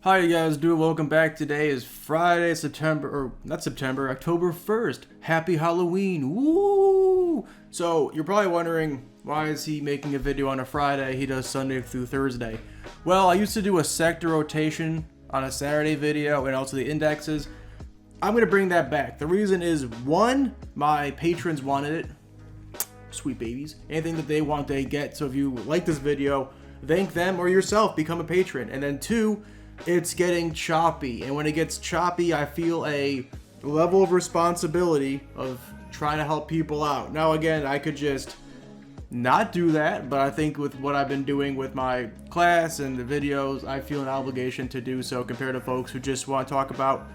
How you guys doing? Welcome back. Today is Friday, October 1st. Happy Halloween. Woo! So, you're probably wondering, why is he making a video on a Friday? He does Sunday through Thursday. Well, I used to do a sector rotation on a Saturday video and also the indexes. I'm going to bring that back. The reason is, one, my patrons wanted it. Sweet babies. Anything that they want, they get. So if you like this video, thank them or yourself, become a patron. And then two, it's getting choppy, and when it gets choppy, I feel a level of responsibility of trying to help people out. Now again, I could just not do that, but I think with what I've been doing with my class and the videos, I feel an obligation to do so compared to folks who just want to talk about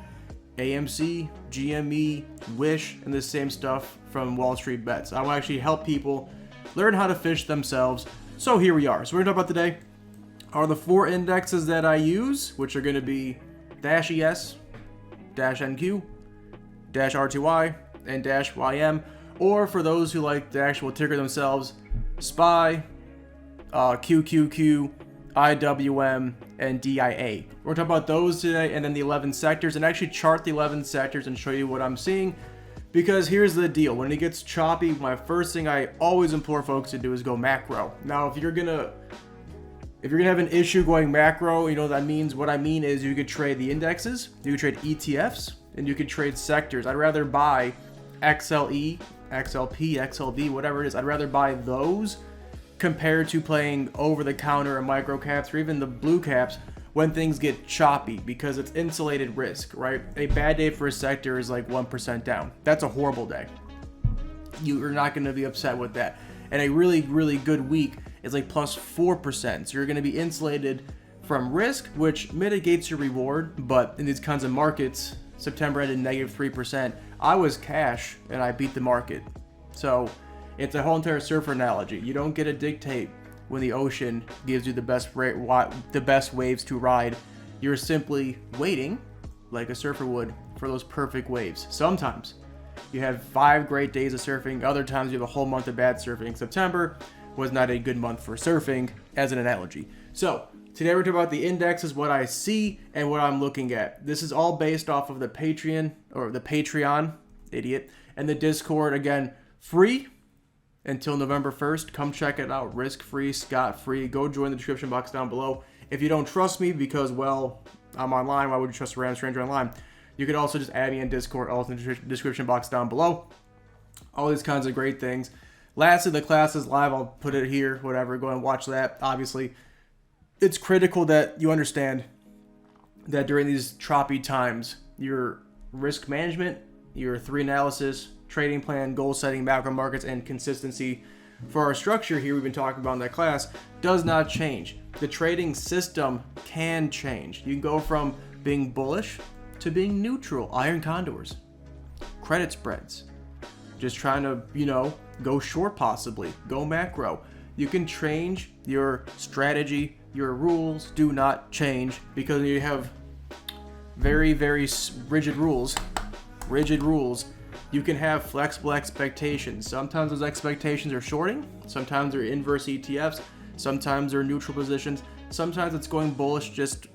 AMC, GME, Wish, and the same stuff from Wall Street Bets. I will actually help people learn how to fish themselves. So here we are. So we're going to talk about today are the four indexes that I use, which are going to be -ES, -NQ, -RTY, and -YM, or for those who like the actual ticker themselves, SPY, QQQ, IWM, and DIA. We're going to talk about those today, and then the 11 sectors, and actually chart the 11 sectors and show you what I'm seeing. Because here's the deal, when it gets choppy, my first thing I always implore folks to do is go macro. Now, if you're gonna have an issue going macro, you know what that means. What I mean is you could trade the indexes, you could trade ETFs, and you could trade sectors. I'd rather buy XLE, XLP, XLV, whatever it is. I'd rather buy those compared to playing over-the-counter and micro caps or even the blue caps when things get choppy, because it's insulated risk, right? A bad day for a sector is like 1% down. That's a horrible day. You're not going to be upset with that. And a really, really good week is like plus 4%. So you're going to be insulated from risk, which mitigates your reward. But in these kinds of markets, September ended -3%. I was cash and I beat the market. So it's a whole entire surfer analogy. You don't get to dictate when the ocean gives you the best waves to ride. You're simply waiting, like a surfer would, for those perfect waves. Sometimes you have 5 great days of surfing. Other times you have a whole month of bad surfing. September was not a good month for surfing, as an analogy. So today we're talking about the indexes, what I see and what I'm looking at. This is all based off of the Patreon, idiot, and the Discord. Again, free until November 1st. Come check it out. Risk-free, scot-free. Go join the description box down below. If you don't trust me because, well, I'm online, why would you trust a random stranger online? You could also just add me in Discord, all in the description box down below. All these kinds of great things. Lastly, the class is live. I'll put it here, whatever. Go and watch that. Obviously, it's critical that you understand that during these choppy times, your risk management, your 3 analysis, trading plan, goal setting, macro markets, and consistency for our structure here we've been talking about in that class does not change. The trading system can change. You can go from being bullish to being neutral, iron condors, credit spreads, just trying to, go short possibly, go macro. You can change your strategy. Your rules do not change because you have very, very rigid rules. You can have flexible expectations. Sometimes those expectations are shorting. Sometimes they're inverse ETFs. Sometimes they're neutral positions. Sometimes it's going bullish just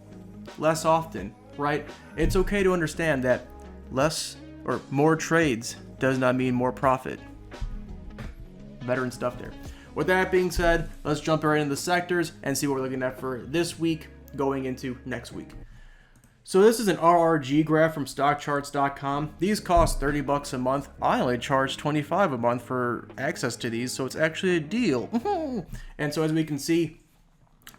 less often, right? It's okay to understand that less or more trades does not mean more profit. Veteran stuff there. With that being said, let's jump right into the sectors and see what we're looking at for this week going into next week. So this is an RRG graph from stockcharts.com. These cost $30 a month. I only charge $25 a month for access to these, so it's actually a deal. And so as we can see,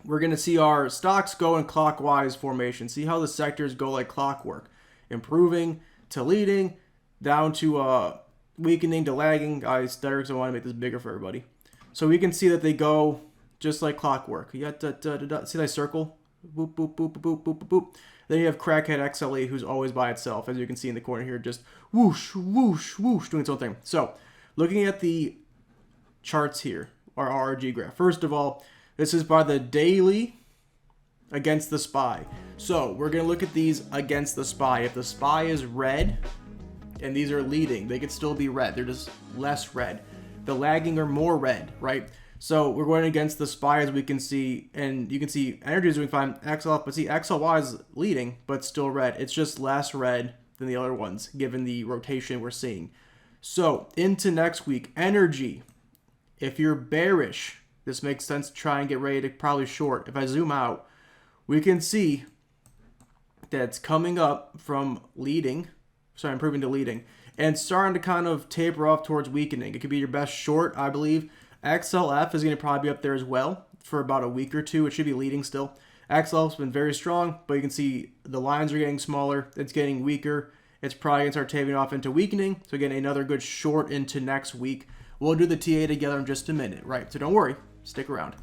we're going to see our stocks go in clockwise formation. See how the sectors go like clockwork. Improving to leading, down to weakening to lagging. I stutter because I want to make this bigger for everybody. So we can see that they go just like clockwork. See that circle? Boop, boop, boop, boop, boop, boop, boop. Then you have Crackhead XLE, who's always by itself, as you can see in the corner here, just whoosh, whoosh, whoosh, doing its own thing. So, looking at the charts here, our RRG graph. First of all, this is by the daily against the SPY. So, we're going to look at these against the SPY. If the SPY is red, and these are leading, they could still be red. They're just less red. The lagging are more red, right? So we're going against the SPY, as we can see, and you can see energy is doing fine, XLF, but see XLY is leading, but still red. It's just less red than the other ones, given the rotation we're seeing. So into next week, energy. If you're bearish, this makes sense to try and get ready to probably short. If I zoom out, we can see that it's coming up from leading, improving to leading, and starting to kind of taper off towards weakening. It could be your best short, I believe. XLF is going to probably be up there as well for about a week or two. It should be leading still. XLF's been very strong, but you can see the lines are getting smaller. It's getting weaker. It's probably going to start tapering off into weakening. So again, another good short into next week. We'll do the TA together in just a minute, right? So don't worry. Stick around.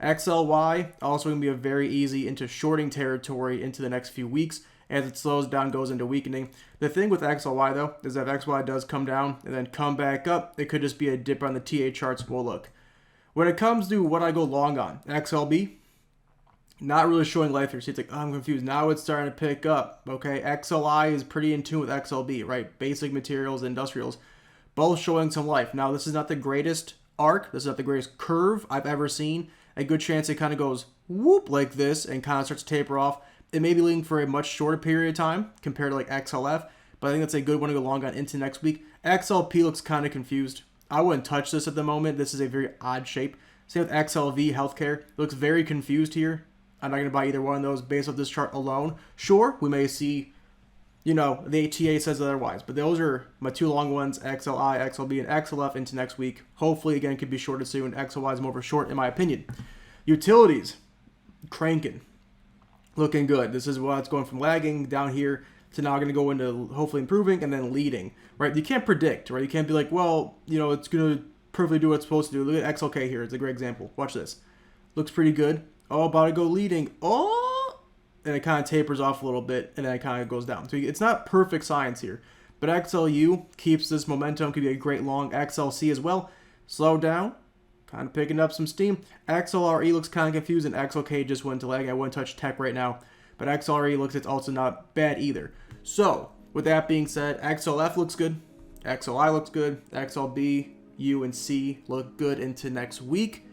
XLY also going to be a very easy into shorting territory into the next few weeks as it slows down, goes into weakening. The thing with XLY, though, is that if XY does come down and then come back up, it could just be a dip on the TA charts. We'll look. When it comes to what I go long on, XLB, not really showing life here. See, it's like, oh, I'm confused. Now it's starting to pick up. Okay, XLI is pretty in tune with XLB, right? Basic materials, industrials, both showing some life. Now, this is not the greatest arc. This is not the greatest curve I've ever seen. A good chance it kind of goes whoop like this and kind of starts to taper off. It may be leading for a much shorter period of time compared to like XLF, but I think that's a good one to go long on into next week. XLP looks kind of confused. I wouldn't touch this at the moment. This is a very odd shape. Same with XLV Healthcare. It looks very confused here. I'm not going to buy either one of those based off this chart alone. Sure, we may see, the ATA says otherwise, but those are my two long ones, XLI, XLB, and XLF into next week. Hopefully, again, could be shorted soon. XLY is more of a short, in my opinion. Utilities, cranking. Looking good. This is what's going from lagging down here to now going to go into hopefully improving and then leading, right? You can't predict, right? You can't be like, well, it's going to perfectly do what it's supposed to do. Look at XLK here. It's a great example. Watch this. Looks pretty good. Oh, about to go leading. Oh! And it kind of tapers off a little bit and then it kind of goes down. So it's not perfect science here. But XLU keeps this momentum. Could be a great long. XLC as well. Slow down. Kind of picking up some steam. XLRE looks kind of confused, and XLK just went to lag. I wouldn't touch tech right now, but XLRE looks it's also not bad either. So, with that being said, XLF looks good. XLI looks good. XLB, U, and C look good into next week.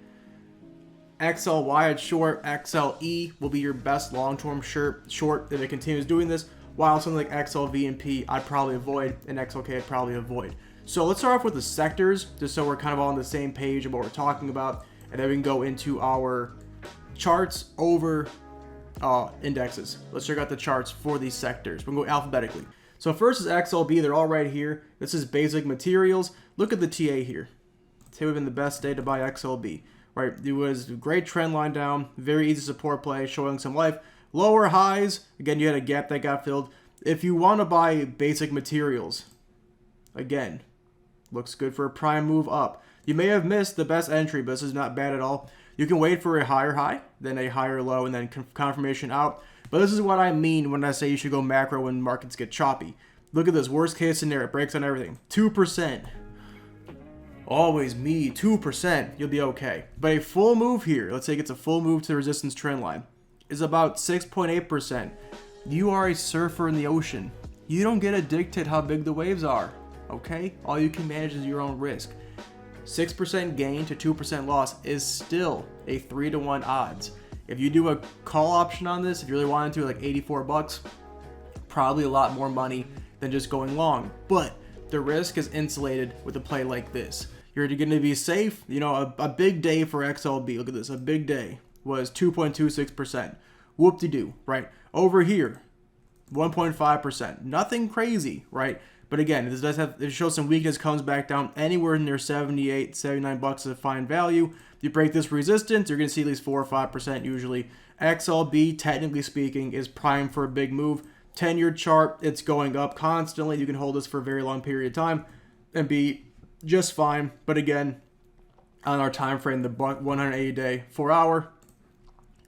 XLY at short. XLE will be your best long-term short if it continues doing this, while something like XLV and P I'd probably avoid, and XLK I'd probably avoid. So let's start off with the sectors, just so we're kind of all on the same page of what we're talking about, and then we can go into our charts over indexes. Let's check out the charts for these sectors. We'll go alphabetically. So first is XLB. They're all right here. This is basic materials. Look at the TA here. Today would have been the best day to buy XLB, right? It was a great trend line down, very easy support play, showing some life. Lower highs, again, you had a gap that got filled. If you want to buy basic materials, again, looks good for a prime move up. You may have missed the best entry, but this is not bad at all. You can wait for a higher high, then a higher low, and then confirmation out. But this is what I mean when I say you should go macro when markets get choppy. Look at this. Worst case scenario. It breaks on everything. 2%. Always me. 2%. You'll be okay. But a full move here, let's say it gets a full move to the resistance trend line, is about 6.8%. You are a surfer in the ocean. You don't get to dictate how big the waves are. Okay? All you can manage is your own risk. 6% gain to 2% loss is still a 3-to-1 odds. If you do a call option on this, if you really wanted to, like $84, probably a lot more money than just going long. But the risk is insulated with a play like this. You're going to be safe. A big day for XLB. Look at this. A big day was 2.26%. Whoop-de-doo, right? Over here, 1.5%. Nothing crazy, right? But again, it shows some weakness, comes back down anywhere near $78, $79 is a fine value. You break this resistance, you're going to see at least 4 or 5% usually. XLB, technically speaking, is primed for a big move. 10-year chart, it's going up constantly. You can hold this for a very long period of time and be just fine. But again, on our time frame, the 180-day, 4-hour,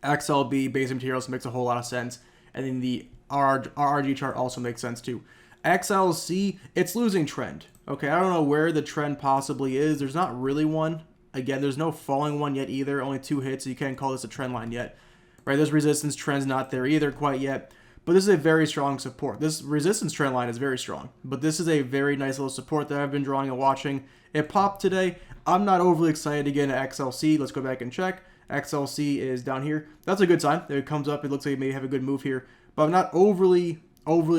XLB, basic materials makes a whole lot of sense. And then the RRG chart also makes sense too. XLC, it's losing trend. Okay, I don't know where the trend possibly is. There's not really one. Again, there's no falling one yet either. Only 2 hits, so you can't call this a trend line yet. Right, this resistance trend's not there either quite yet. But this is a very strong support. This resistance trend line is very strong, but this is a very nice little support that I've been drawing and watching. It popped today. I'm not overly excited to get into XLC. Let's go back and check. XLC is down here. That's a good sign. If it comes up, it looks like it may have a good move here. But I'm not overly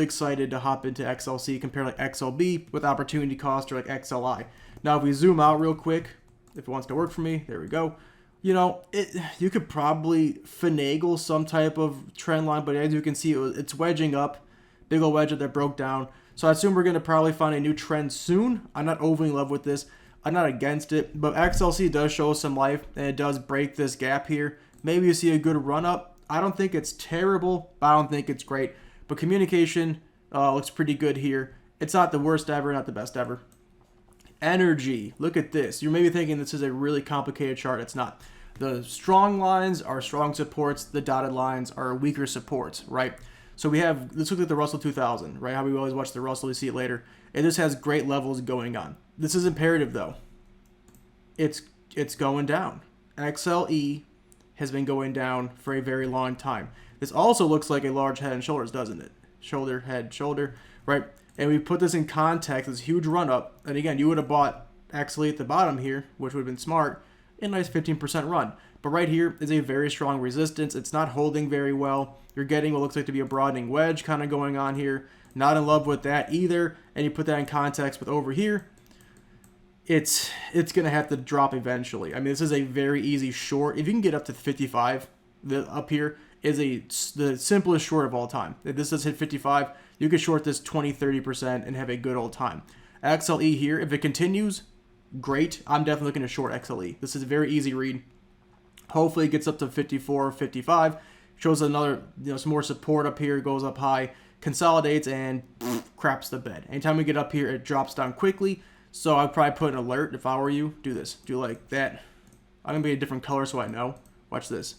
excited to hop into XLC compared to like XLB with opportunity cost or like XLI. Now, if we zoom out real quick, if it wants to work for me, there we go. You know, you could probably finagle some type of trend line, but as you can see, it's wedging up. Big old wedge that broke down. So I assume we're going to probably find a new trend soon. I'm not overly in love with this. I'm not against it, but XLC does show some life, and it does break this gap here. Maybe you see a good run up. I don't think it's terrible, but I don't think it's great. But communication looks pretty good here. It's not the worst ever, not the best ever. Energy. Look at this. You're maybe thinking this is a really complicated chart. It's not. The strong lines are strong supports. The dotted lines are weaker supports, right? So we have, let's look at the Russell 2000, right? How we always watch the Russell, we see it later. It just has great levels going on. This is imperative though. It's going down. XLE has been going down for a very long time. This also looks like a large head and shoulders, doesn't it? Shoulder, head, shoulder, right? And we put this in context, this huge run up. And again, you would have bought XLE at the bottom here, which would have been smart, a nice 15% run. But right here is a very strong resistance. It's not holding very well. You're getting what looks like to be a broadening wedge kind of going on here. Not in love with that either. And you put that in context with over here, it's going to have to drop eventually. I mean, this is a very easy short. If you can get up to 55, up here is the simplest short of all time. If this does hit 55, you could short this 20-30% and have a good old time. XLE here, if it continues, great. I'm definitely looking to short XLE. This is a very easy read. Hopefully it gets up to 54, 55. Shows another, some more support up here, goes up high, consolidates, and craps the bed. Anytime we get up here, it drops down quickly. So I'd probably put an alert if I were you. Do this. Do like that. I'm going to be a different color so I know. Watch this.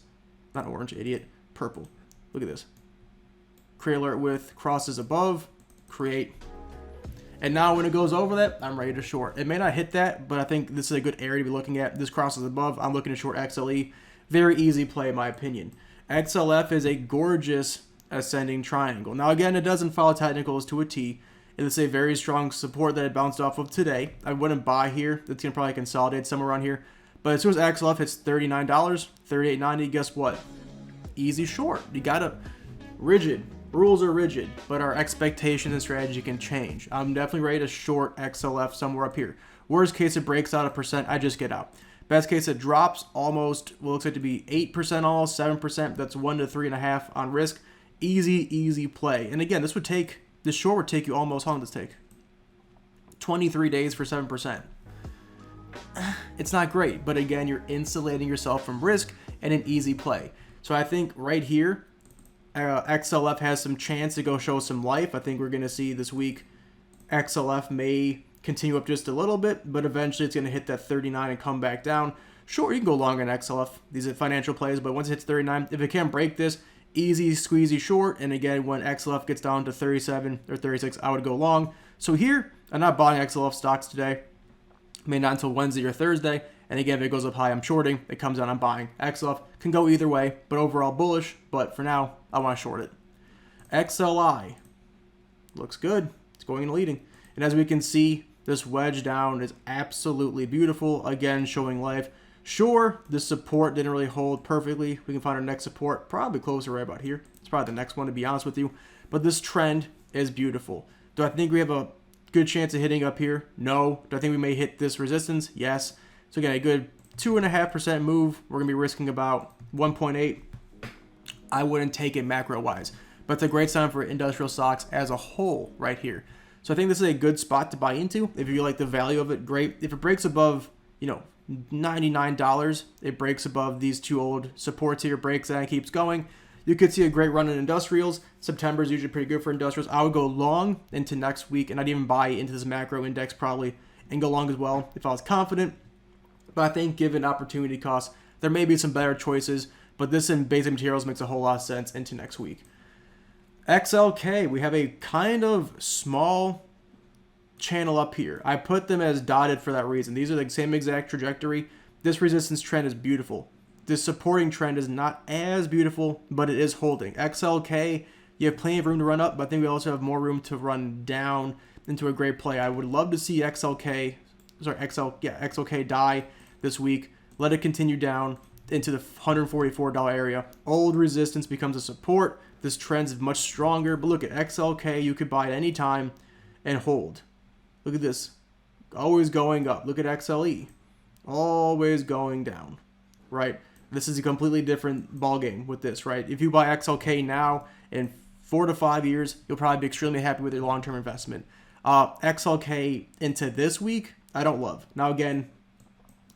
Not orange, idiot. Purple. Look at this. Create alert with crosses above. Create. And now when it goes over that, I'm ready to short. It may not hit that, but I think this is a good area to be looking at. This crosses above. I'm looking to short XLE. Very easy play in my opinion. XLF is a gorgeous ascending triangle. Now again, it doesn't follow technicals to a T. It's a very strong support that it bounced off of today. I wouldn't buy here. It's going to probably consolidate somewhere around here. But as soon as XLF hits $39, $38.90, guess what? Easy short. You got to... Rigid. Rules are rigid, but our expectations and strategy can change. I'm definitely ready to short XLF somewhere up here. Worst case, it breaks out a percent. I just get out. Best case, it drops almost, well, looks like to be 8% almost, 7%. That's 1 to 3.5 on risk. Easy play. And again, this short would take you almost, how long does this take? 23 days for 7%. It's not great, but again, you're insulating yourself from risk and an easy play. So I think right here, XLF has some chance to go show some life. I think we're going to see this week XLF may continue up just a little bit, but eventually it's going to hit that 39 and come back down. Sure, you can go longer in XLF. These are financial plays, but once it hits 39, if it can't break this, easy squeezy short. And again, when XLF gets down to 37 or 36, I would go long. So here, I'm not buying XLF stocks today. Maybe not until Wednesday or Thursday. And again, if it goes up high, I'm shorting. If it comes down, I'm buying. XLF can go either way, but overall bullish. But for now, I want to short it. XLI looks good. It's going and leading. And as we can see, this wedge down is absolutely beautiful. Again, showing life. Sure, this support didn't really hold perfectly. We can find our next support probably closer right about here. It's probably the next one, to be honest with you. But this trend is beautiful. Do I think we have a good chance of hitting up here? No. Do I think we may hit this resistance? Yes. So again, a good 2.5% move. We're going to be risking about 1.8. I wouldn't take it macro-wise. But it's a great sign for industrial stocks as a whole right here. So I think this is a good spot to buy into. If you like the value of it, great. If it breaks above, $99, it breaks above these two old supports here, breaks and keeps going, you could see a great run in industrials. September is usually pretty good for industrials. I would go long into next week, and I'd even buy into this macro index probably and go long as well if I was confident. But I think given opportunity costs, there may be some better choices, but this in basic materials makes a whole lot of sense into next week. XLK, we have a kind of small channel up here. I put them as dotted for that reason. These are the same exact trajectory. This resistance trend is beautiful. This supporting trend is not as beautiful, but it is holding. XLK, You have plenty of room to run up, but I think we also have more room to run down into a great play. I would love to see XLK die this week. Let it continue down into the $144 area. Old resistance becomes a support. This trend is much stronger. But look at XLK. You could buy at any time and hold. Look at this. Always going up. Look at XLE. Always going down. Right? This is a completely different ballgame with this, right? If you buy XLK now, in 4 to 5 years, you'll probably be extremely happy with your long-term investment. XLK into this week, I don't love. Now, again,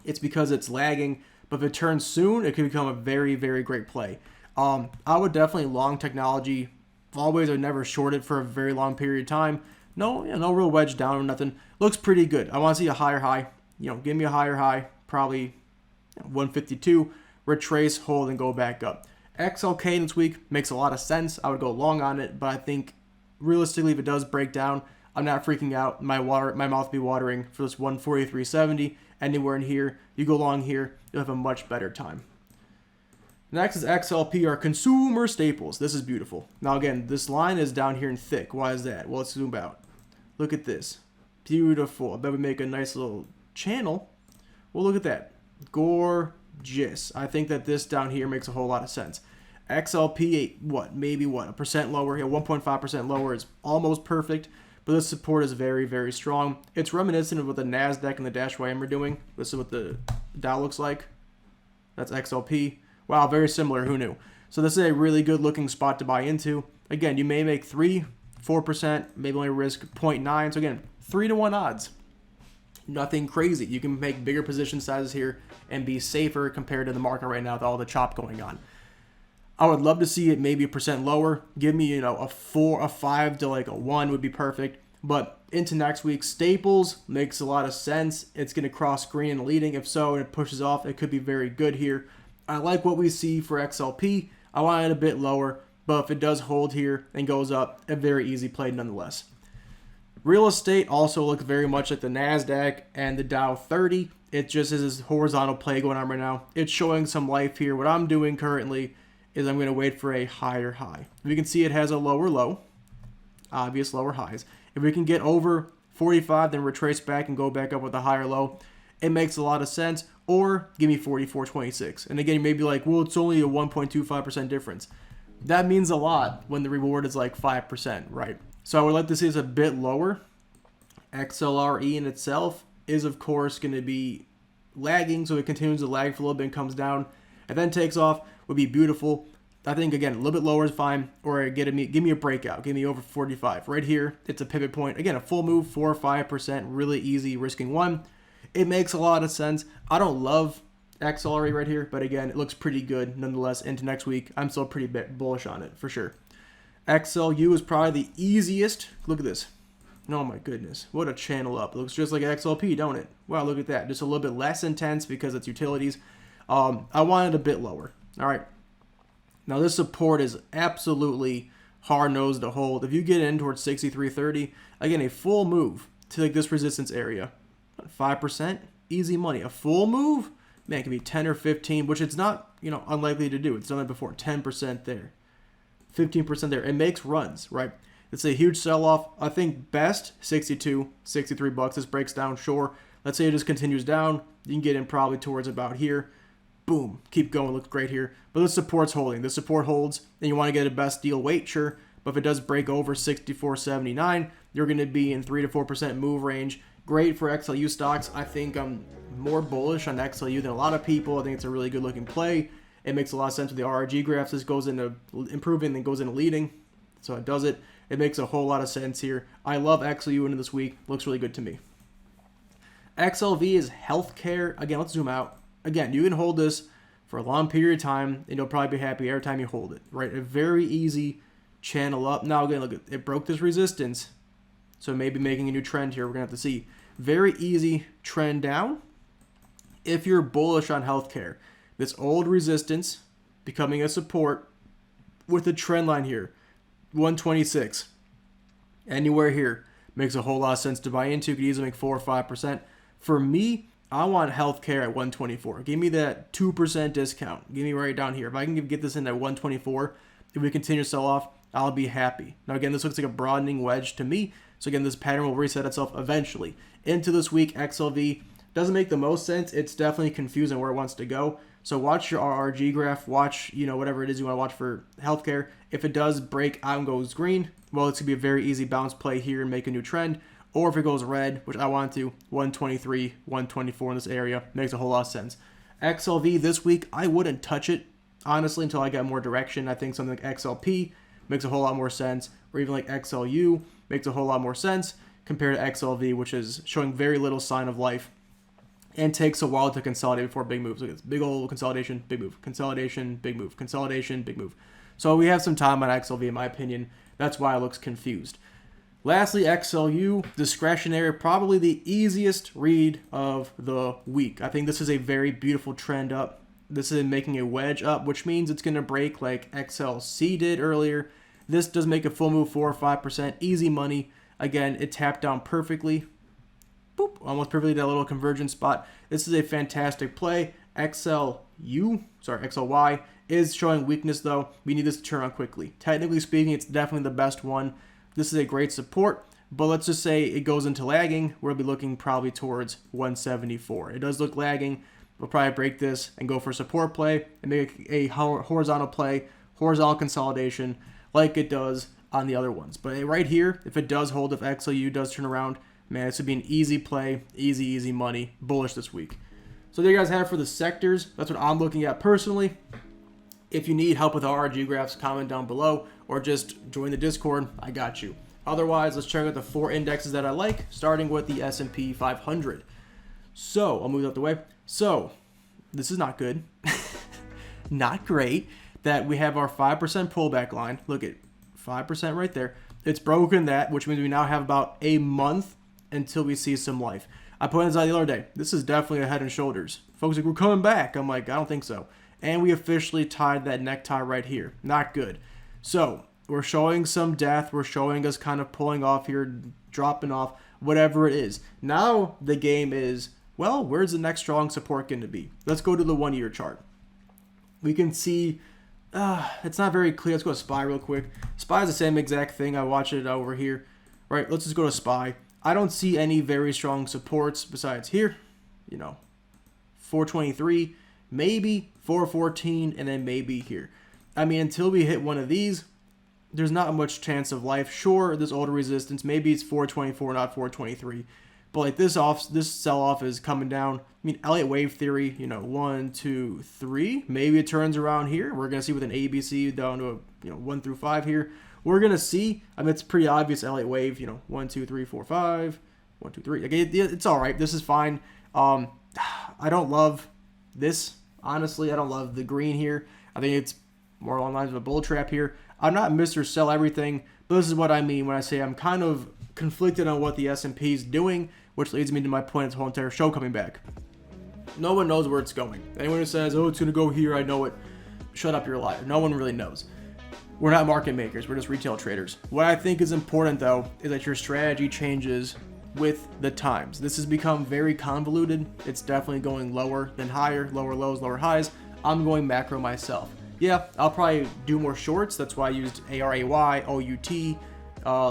it's because it's lagging, but if it turns soon, it could become a very, very great play. I would definitely long technology. Always or never short it for a very long period of time. No real wedge down or nothing. Looks pretty good. I want to see a higher high. Give me a higher high, probably 152. Retrace, hold, and go back up. XLK this week makes a lot of sense. I would go long on it, but I think realistically, if it does break down, I'm not freaking out. My mouth be watering for this 143.70. Anywhere in here, you go long here, you'll have a much better time. Next is XLP, our consumer staples. This is beautiful. Now again, this line is down here in thick. Why is that? Well, let's zoom out. Look at this. Beautiful. I bet we make a nice little channel. Well, look at that. Gorgeous. I think that this down here makes a whole lot of sense. XLP, maybe a percent lower here, 1.5% lower is almost perfect, but this support is very, very strong. It's reminiscent of what the Nasdaq and the Dash YM are doing. This is what the Dow looks like. That's XLP. Wow, very similar. Who knew? So this is a really good looking spot to buy into. Again, you may make 3-4%, maybe only risk 0.9. So again, 3-to-1 odds. Nothing crazy. You can make bigger position sizes here and be safer compared to the market right now with all the chop going on. I would love to see it maybe a percent lower. Give me, a 5 to like a 1 would be perfect. But into next week, staples makes a lot of sense. It's going to cross green and leading. If so, and it pushes off, it could be very good here. I like what we see for XLP. I want it a bit lower, but if it does hold here and goes up, a very easy play nonetheless. Real estate also looks very much like the Nasdaq and the Dow 30. It just is this horizontal play going on right now. It's showing some life here. What I'm doing currently is I'm going to wait for a higher high. If you can see, it has a lower low, obvious lower highs. If we can get over 45, then retrace back and go back up with a higher low, it makes a lot of sense. Or give me 44.26. And again, you may be like, well, it's only a 1.25% difference. That means a lot when the reward is like 5%, right? So I would like to see this a bit lower. XLRE in itself is, of course, going to be lagging, so it continues to lag for a little bit and comes down, and then takes off. Would be beautiful. I think, again, a little bit lower is fine, or give me a breakout. Give me over 45. Right here, it's a pivot point. Again, a full move, 4 or 5%, really easy, risking 1. It makes a lot of sense. I don't love XLRE right here, but again, it looks pretty good nonetheless into next week. I'm still pretty bullish on it, for sure. XLU is probably the easiest. Look at this. Oh my goodness. What a channel up. It looks just like XLP, don't it? Wow, look at that. Just a little bit less intense because it's utilities. I want it a bit lower. All right. Now this support is absolutely hard-nosed to hold. If you get in towards 63.30, again, a full move to like this resistance area. 5%, easy money. A full move, man, it can be 10 or 15, which it's not, unlikely to do. It's done it before. 10% there, 15% there. It makes runs, right? It's a huge sell-off. I think best 62, 63 bucks. This breaks down, sure. Let's say it just continues down. You can get in probably towards about here. Boom, keep going. Looks great here. But the support's holding. The support holds, and you want to get a best deal weight, sure. But if it does break over 64.79, you're going to be in 3 to 4% move range. Great for XLU stocks. I think I'm more bullish on XLU than a lot of people. I think it's a really good looking play. It makes a lot of sense with the RRG graphs. This goes into improving, then goes into leading. So it does it. It makes a whole lot of sense here. I love XLU into this week. Looks really good to me. XLV is healthcare. Again, let's zoom out. Again, you can hold this for a long period of time, and you'll probably be happy every time you hold it, right? A very easy channel up. Now, again, look, it broke this resistance. So maybe making a new trend here. We're going to have to see. Very easy trend down. If you're bullish on healthcare, this old resistance becoming a support with a trend line here. 126. Anywhere here makes a whole lot of sense to buy into. Could easily make 4 or 5%. For me, I want healthcare at 124. Give me that 2% discount. Give me right down here. If I can get this in at 124, if we continue to sell off, I'll be happy. Now again, this looks like a broadening wedge to me. So again, this pattern will reset itself eventually. Into this week, XLV doesn't make the most sense. It's definitely confusing where it wants to go. So watch your RRG graph, watch, whatever it is you want to watch for healthcare. If it does break out and goes green, well, it's going to be a very easy bounce play here and make a new trend. Or if it goes red, which I want to, 123, 124 in this area, makes a whole lot of sense. XLV this week, I wouldn't touch it, honestly, until I get more direction. I think something like XLP makes a whole lot more sense, or even like XLU makes a whole lot more sense compared to XLV, which is showing very little sign of life and takes a while to consolidate before big moves. Look at this big old consolidation, big move, consolidation, big move, consolidation, big move. So we have some time on XLV, in my opinion. That's why it looks confused. Lastly, XLU Discretionary, probably the easiest read of the week. I think this is a very beautiful trend up. This is making a wedge up, which means it's going to break like XLC did earlier. This does make a full move 4 or 5%, easy money. Again, it tapped down perfectly. Boop, almost perfectly that little convergence spot. This is a fantastic play. XLY is showing weakness though. We need this to turn on quickly. Technically speaking, it's definitely the best one. This is a great support, but let's just say it goes into lagging. We'll be looking probably towards 174. It does look lagging. We'll probably break this and go for a support play and make a horizontal play, horizontal consolidation like it does on the other ones. But right here, if it does hold, if XLU does turn around, man, this would be an easy play, easy money, bullish this week. So there you guys have it for the sectors. That's what I'm looking at personally. If you need help with RRG graphs, comment down below or just join the Discord. I got you. Otherwise, let's check out the 4 indexes that I like, starting with the S&P 500. So I'll move it out the way. So this is not good. Not great that we have our 5% pullback line. Look at 5% right there. It's broken that, which means we now have about a month until we see some life. I pointed this out the other day. This is definitely a head and shoulders. Folks are like, we're coming back. I'm like, I don't think so. And we officially tied that necktie right here. Not good. So we're showing some death. We're showing us kind of pulling off here, dropping off, whatever it is. Now the game is, well, where's the next strong support going to be? Let's go to the 1-year chart. We can see, it's not very clear. Let's go to SPY real quick. SPY is the same exact thing. I watch it over here. Right, let's just go to SPY. I don't see any very strong supports besides here. 423, maybe 414, and then maybe here. I mean, until we hit one of these, there's not much chance of life. Sure, there's older resistance. Maybe it's 424, not 423. But like this sell-off is coming down. I mean, Elliott wave theory, 1, 2, 3. Maybe it turns around here. We're going to see with an ABC down to a 1 through 5 here. We're going to see. I mean, it's pretty obvious Elliott wave, 1, 2, 3, 4, 5. 1, 2, 3. Okay, it's all right. This is fine. I don't love this. Honestly, I don't love the green here. I think it's more along the lines of a bull trap here. I'm not Mr. Sell Everything, but this is what I mean when I say I'm kind of conflicted on what the S&P is doing, which leads me to my point of this whole entire show coming back. No one knows where it's going. Anyone who says, oh, it's going to go here, I know it, shut up, you're a liar. No one really knows. We're not market makers. We're just retail traders. What I think is important, though, is that your strategy changes with the times. This has become very convoluted. It's definitely going lower than higher, lower lows, lower highs. I'm going macro myself. Yeah, I'll probably do more shorts. That's why I used ARAY, OUT,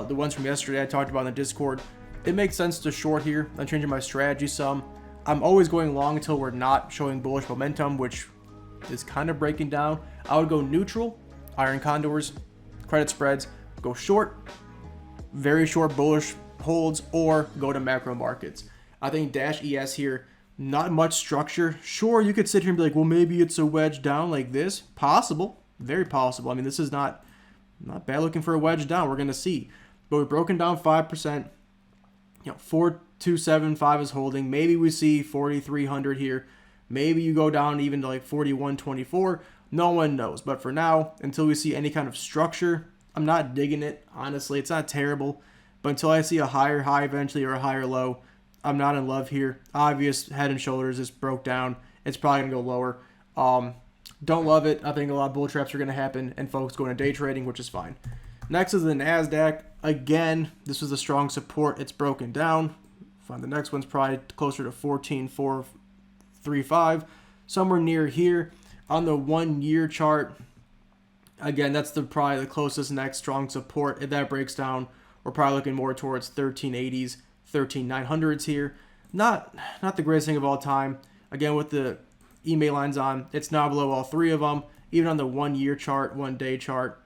the ones from yesterday I talked about in the Discord. It makes sense to short here. I'm changing my strategy some. I'm always going long until we're not showing bullish momentum, which is kind of breaking down. I would go neutral, iron condors, credit spreads, go short, very short bullish holds, or go to macro markets. I think Dash ES here, not much structure. Sure, you could sit here and be like, well, maybe it's a wedge down like this. Possible, very possible. I mean, this is not bad looking for a wedge down. We're going to see. But we've broken down 5%. 4275 is holding. Maybe we see 4300 here. Maybe you go down even to like 4124. No one knows. But for now, until we see any kind of structure, I'm not digging it. Honestly, it's not terrible. But until I see a higher high eventually or a higher low, I'm not in love here. Obvious head and shoulders just broke down. It's probably going to go lower. Don't love it. I think a lot of bull traps are going to happen and folks going to day trading, which is fine. Next is the Nasdaq. Again, this was a strong support. It's broken down. Find the next one's probably closer to 14,435, somewhere near here. On the 1-year chart, Again, that's probably the closest next strong support. If that breaks down, we're probably looking more towards 1380s, 13900s here. Not the greatest thing of all time. Again, with the EMA lines on, it's now below all three of them. Even on the 1 year chart, 1 day chart,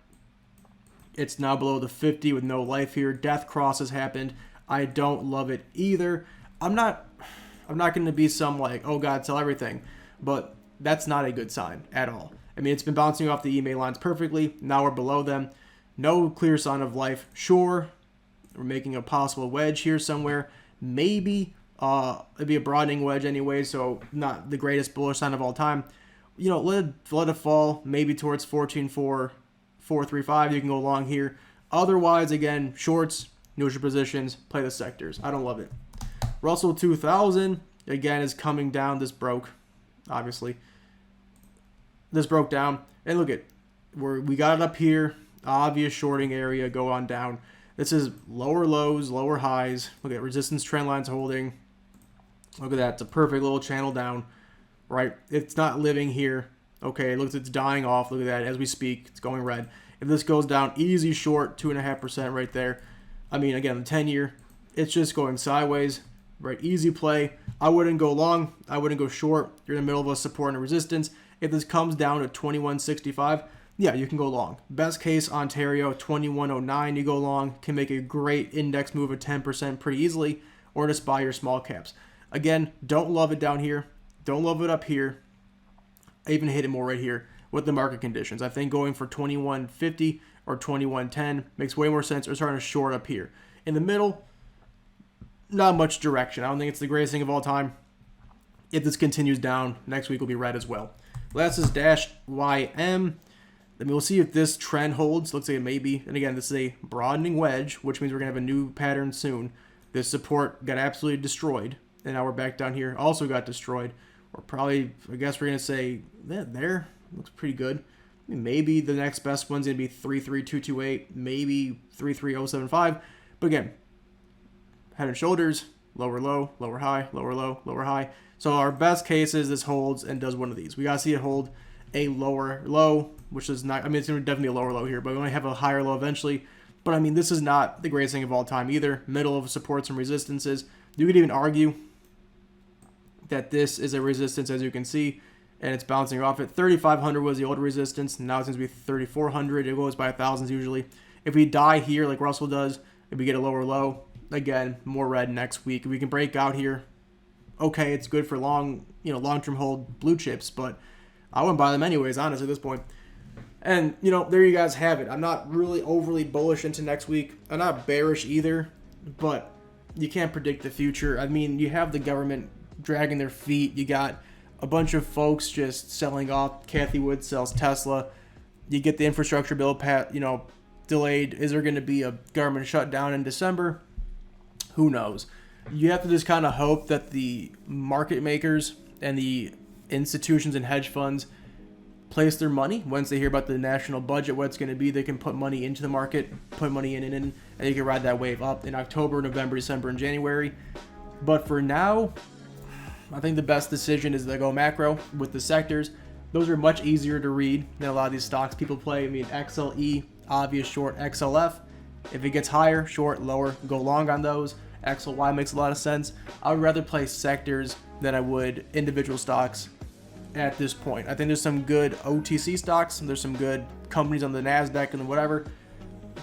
it's now below the 50 with no life here. Death cross has happened. I don't love it either. I'm not going to be some like, oh God, sell everything. But that's not a good sign at all. I mean, it's been bouncing off the EMA lines perfectly. Now we're below them. No clear sign of life. Sure, we're making a possible wedge here somewhere. Maybe it'd be a broadening wedge anyway, so not the greatest bullish sign of all time. You know, let it fall maybe towards 14.4, 435. You can go long here. Otherwise, again, shorts, neutral positions, play the sectors. I don't love it. Russell 2000, again, is coming down. This broke, obviously. This broke down. And look at, we got it up here. Obvious shorting area, go on down. This is lower lows, lower highs. Look at resistance trend lines holding. Look at that. It's a perfect little channel down, right? It's not living here. Okay, it looks it's dying off. Look at that. As we speak, it's going red. If this goes down, easy short, 2.5% right there. I mean, again, the 10-year, it's just going sideways, right? Easy play. I wouldn't go long. I wouldn't go short. You're in the middle of a support and a resistance. If this comes down to 21.65, yeah, you can go long. Best case, Ontario, 21.09, you go long. Can make a great index move of 10% pretty easily, or just buy your small caps. Again, don't love it down here. Don't love it up here. I even hit it more right here with the market conditions. I think going for 21.50 or 21.10 makes way more sense, or starting to short up here. In the middle, not much direction. I don't think it's the greatest thing of all time. If this continues down, next week will be red as well. Last is dash YM. Then we'll see if this trend holds. Looks like it may be. And again, this is a broadening wedge, which means we're going to have a new pattern soon. This support got absolutely destroyed. And now we're back down here. Also got destroyed. Or probably, I guess we're going to say, there. Looks pretty good. I mean, maybe the next best one's going to be 33228. Maybe 33075. But again, head and shoulders, lower low, lower high, lower low, lower high. So our best case is this holds and does one of these. We got to see it hold a lower low, which is not, I mean, it's going to definitely be a lower low here, but we only have a higher low eventually. But I mean, this is not the greatest thing of all time either. Middle of supports and resistances. You could even argue that this is a resistance, as you can see, and it's bouncing off it. 3,500 was the old resistance. Now it's going to be 3,400. It goes by thousands usually. If we die here like Russell does, if we get a lower low, again, more red next week. If we can break out here, okay, it's good for long-term hold blue chips, but I wouldn't buy them anyways, honestly, at this point. And, there you guys have it. I'm not really overly bullish into next week. I'm not bearish either, but you can't predict the future. I mean, you have the government dragging their feet. You got a bunch of folks just selling off. Kathy Wood sells Tesla. You get the infrastructure bill, delayed. Is there going to be a government shutdown in December? Who knows? You have to just kind of hope that the market makers and the institutions and hedge funds place their money once they hear about the national budget, what it's going to be. They can put money into the market, put money in, and you can ride that wave up in October, November, December, and January. But for now, I think the best decision is to go macro with the sectors. Those are much easier to read than a lot of these stocks people play. I mean, XLE, obvious short. XLF, if it gets higher, short, lower, go long on those. XLY makes a lot of sense. I would rather play sectors than I would individual stocks at this point. I think there's some good OTC stocks. There's some good companies on the Nasdaq and whatever.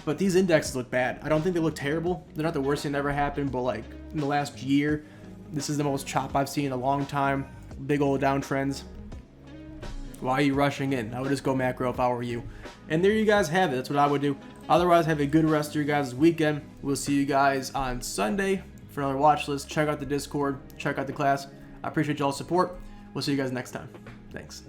But these indexes look bad. I don't think they look terrible. They're not the worst thing that ever happened, but like in the last year, this is the most chop I've seen in a long time. Big old downtrends. Why are you rushing in? I would just go macro if I were you. And there you guys have it. That's what I would do. Otherwise, have a good rest of your guys' weekend. We'll see you guys on Sunday for another watch list. Check out the Discord. Check out the class. I appreciate y'all's support. We'll see you guys next time. Thanks.